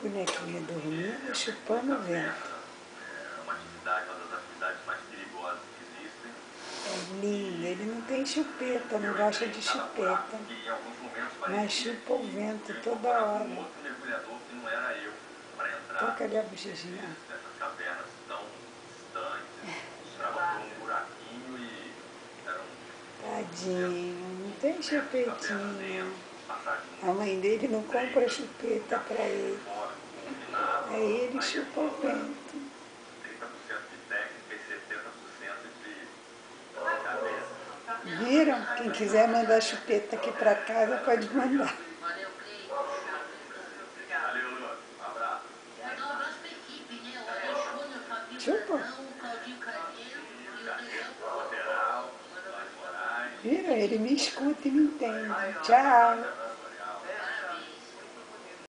bonequinha dormindo, chupando o vento. Uma das atividades mais perigosas que existem. É lindo, ele não tem chupeta, não gosta de chupeta, mas chupa o vento toda hora. Outro mergulhador que não era eu para entrar. Toca ali a bochechinha. Nessas cavernas tão distantes, entrava por um buraquinho e era Tadinho, não tem chupetinha. A mãe dele não compra chupeta para ele. Aí ele chupa o vento. 30% de técnica e 70% de cabeça. Viram? Quem quiser mandar chupeta aqui para casa pode mandar. Valeu, Lu. Um abraço. Mandar um abraço pra equipe, né? O Júnior, o Fabinho Chupa. Brandão, o Claudinho Carneiro e o Daniel. Lateral, Moraes. Viram? Ele me escuta e me entende. Tchau.